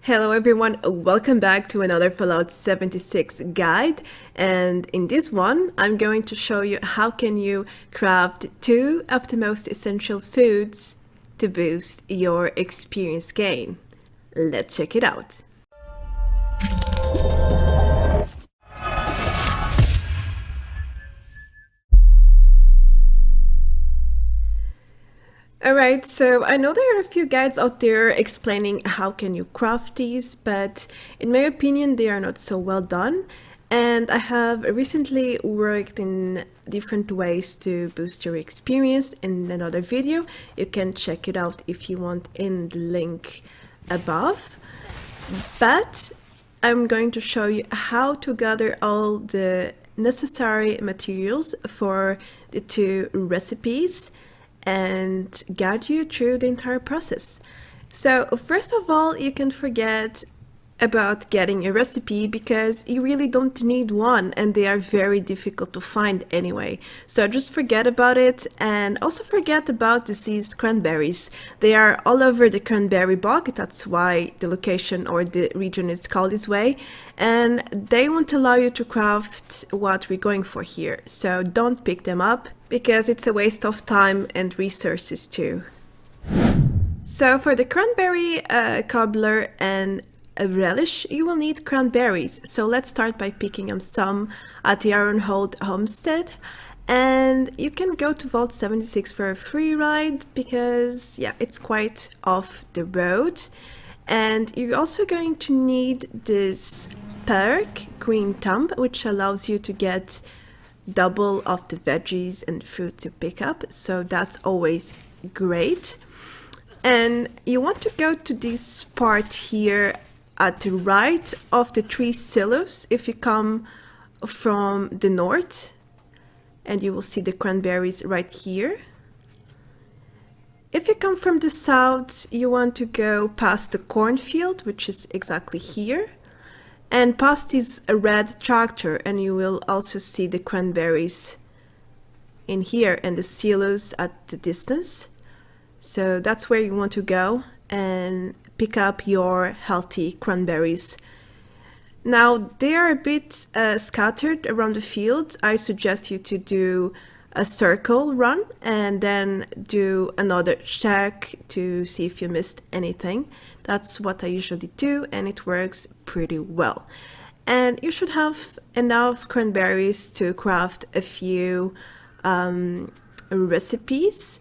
Hello everyone, welcome back to another Fallout 76 guide, and in this one I'm going to show you how can you craft two of the most essential foods to boost your experience gain. Let's check it out. Alright, so I know there are a few guides out there explaining how can you craft these, but in my opinion they are not so well done, and I have recently worked in different ways to boost your experience in another video. You can check it out if you want in the link above, but I'm going to show you how to gather all the necessary materials for the two recipes and guide you through the entire process. So first of all, you can forget about getting a recipe because you really don't need one and they are very difficult to find anyway. So just forget about it, and also forget about diseased cranberries. They are all over the cranberry bog, that's why the location or the region is called this way, and they won't allow you to craft what we're going for here. So don't pick them up because it's a waste of time and resources too. So for the cranberry cobbler and a relish, you will need cranberries. So let's start by picking up some at the Ironhold homestead, and you can go to Vault 76 for a free ride because yeah, it's quite off the road. And you're also going to need this perk green thumb, which allows you to get double of the veggies and fruit to pick up, so that's always great. And you want to go to this part here at the right of the 3 silos if you come from the north, and you will see the cranberries right here. If you come from the south, you want to go past the cornfield, which is exactly here, and past this red tractor, and you will also see the cranberries in here and the silos at the distance. So that's where you want to go and pick up your healthy cranberries. Now they are a bit scattered around the field. I suggest you to do a circle run and then do another check to see if you missed anything. That's what I usually do, and it works pretty well. And you should have enough cranberries to craft a few recipes,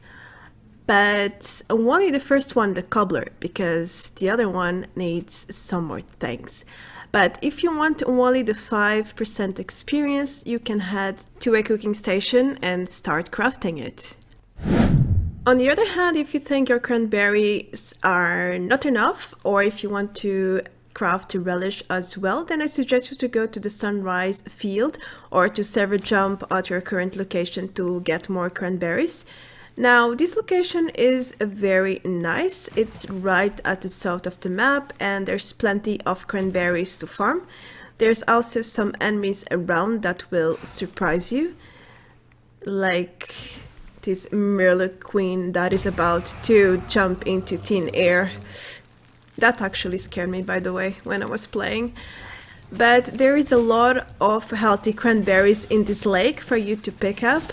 but only the first one, the cobbler, because the other one needs some more things. But if you want only the 5% experience, you can head to a cooking station and start crafting it. On the other hand, if you think your cranberries are not enough, or if you want to craft a relish as well, then I suggest you to go to the sunrise field or to server jump at your current location to get more cranberries. Now this location is very nice. It's right at the south of the map and there's plenty of cranberries to farm. There's also some enemies around that will surprise you, like this Merle Queen that is about to jump into thin air. That actually scared me, by the way, when I was playing. But there is a lot of healthy cranberries in this lake for you to pick up.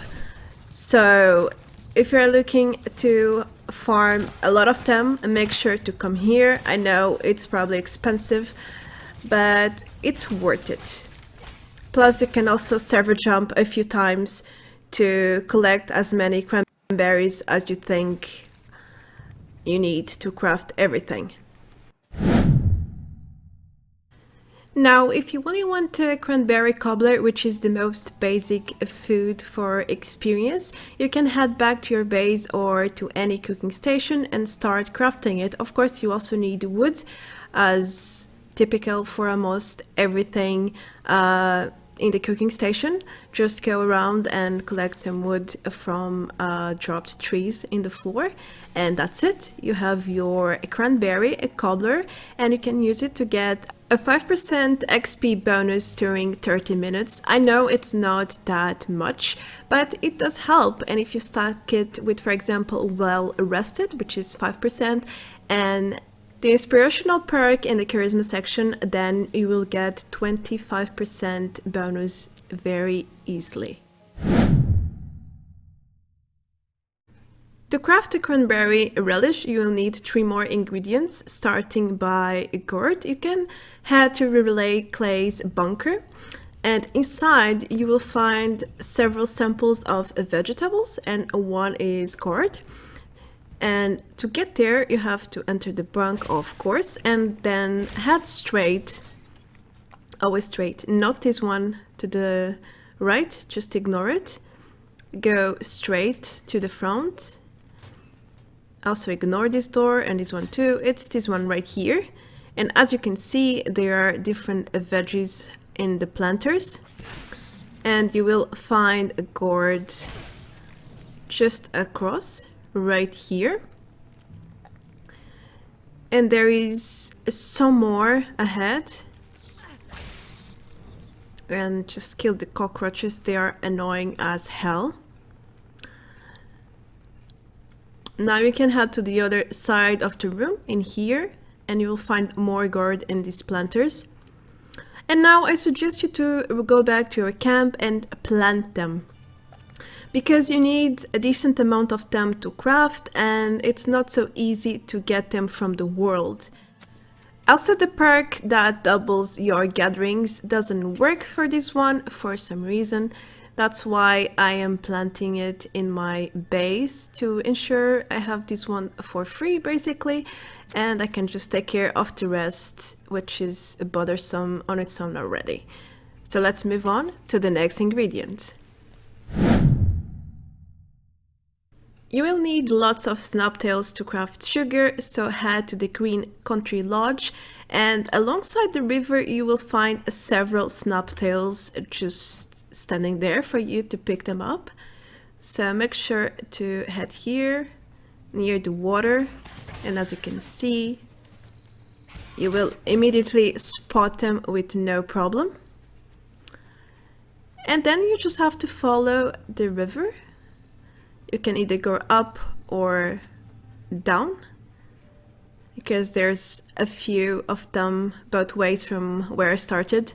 So if you're looking to farm a lot of them, make sure to come here. I know it's probably expensive, but it's worth it. Plus you can also server jump a few times to collect as many cranberries as you think you need to craft everything. Now, if you really want a cranberry cobbler, which is the most basic food for experience, you can head back to your base or to any cooking station and start crafting it. Of course, you also need wood, as typical for almost everything in the cooking station. Just go around and collect some wood from dropped trees in the floor, and that's it. You have your cranberry cobbler, and you can use it to get a 5% XP bonus during 30 minutes. I know it's not that much, but it does help. And if you stack it with, for example, well rested, which is 5%, and the inspirational perk in the charisma section, then you will get 25% bonus very easily. To craft the cranberry relish, you will need 3 more ingredients, starting by gourd. You can head to Relay Clay's bunker, and inside you will find several samples of vegetables, and one is gourd. And to get there, you have to enter the bunk, of course, and then head straight, always straight, not this one to the right, just ignore it. Go straight to the front. Also ignore this door and this one too. It's this one right here. And as you can see, there are different veggies in the planters. And you will find a gourd just across right here. And there is some more ahead. And just kill the cockroaches, they are annoying as hell. Now you can head to the other side of the room in here, and you will find more gourd in these planters. And now I suggest you to go back to your camp and plant them, because you need a decent amount of them to craft, and it's not so easy to get them from the world. Also, the perk that doubles your gatherings doesn't work for this one for some reason. That's why I am planting it in my base to ensure I have this one for free basically, and I can just take care of the rest, which is bothersome on its own already. So let's move on to the next ingredient. You will need lots of snaptails to craft sugar, so head to the Green Country Lodge, and alongside the river you will find several snaptails just standing there for you to pick them up. So make sure to head here near the water, and as you can see, you will immediately spot them with no problem. And then you just have to follow the river. You can either go up or down, because there's a few of them both ways from where I started.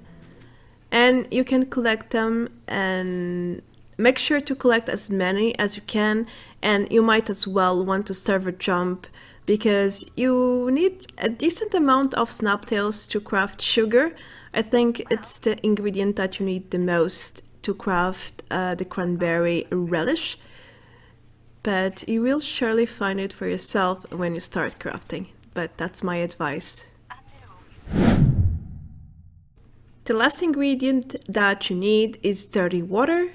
And you can collect them, and make sure to collect as many as you can, and you might as well want to server jump, because you need a decent amount of snaptails to craft sugar. I think it's the ingredient that you need the most to craft the cranberry relish, but you will surely find it for yourself when you start crafting, but that's my advice. The last ingredient that you need is dirty water.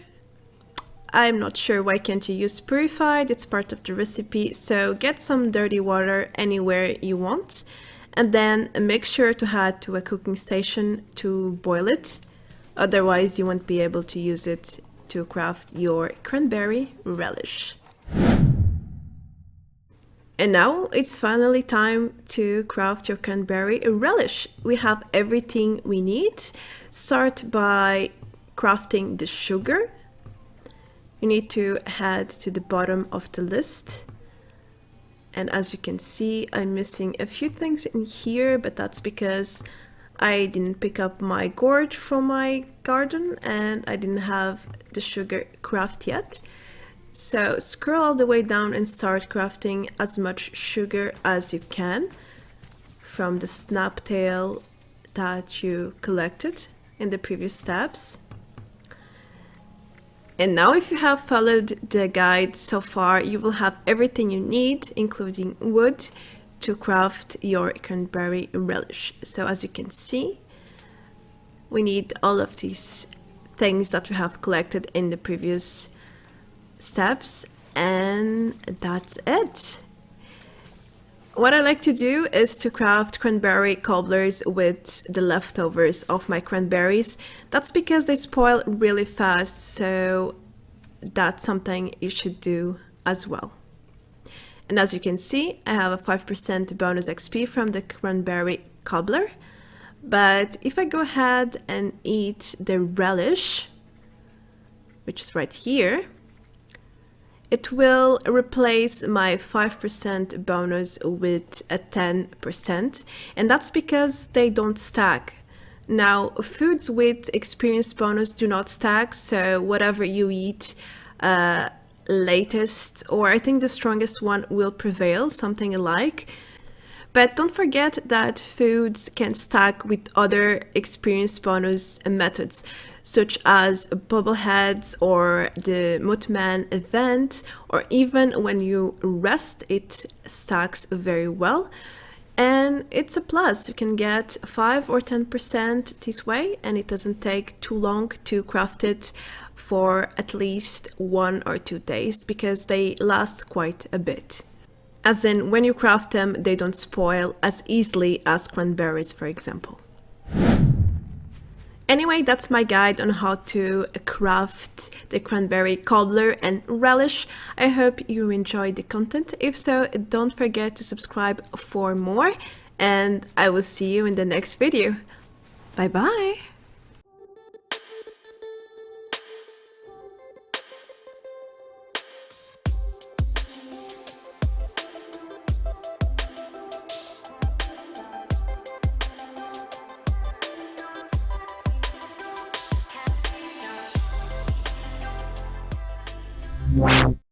I'm not sure why can't you use purified, it's part of the recipe, so get some dirty water anywhere you want, and then make sure to head to a cooking station to boil it, otherwise you won't be able to use it to craft your cranberry relish. And now it's finally time to craft your cranberry relish. We have everything we need. Start by crafting the sugar. You need to head to the bottom of the list. And as you can see, I'm missing a few things in here, but that's because I didn't pick up my gourd from my garden and I didn't have the sugar craft yet. So scroll all the way down and start crafting as much sugar as you can from the snaptail that you collected in the previous steps. And now if you have followed the guide so far, you will have everything you need, including wood, to craft your cranberry relish. So as you can see, we need all of these things that we have collected in the previous steps, and that's it. What I like to do is to craft cranberry cobblers with the leftovers of my cranberries. That's because they spoil really fast, so that's something you should do as well. And as you can see, I have a 5% bonus XP from the Cranberry Cobbler. But if I go ahead and eat the relish, which is right here, It will replace my 5% bonus with a 10%, and that's because they don't stack. Now, foods with experience bonus do not stack, so whatever you eat, latest, or I think the strongest one will prevail, something alike. But don't forget that foods can stack with other experience bonus methods, such as bobbleheads or the Mutman event, or even when you rest, it stacks very well. And it's a plus. You can get 5 or 10% this way, and it doesn't take too long to craft it for at least 1 or 2 days because they last quite a bit. As in, when you craft them, they don't spoil as easily as cranberries, for example. Anyway, that's my guide on how to craft the cranberry cobbler and relish. I hope you enjoyed the content. If so, don't forget to subscribe for more, and I will see you in the next video. Bye bye!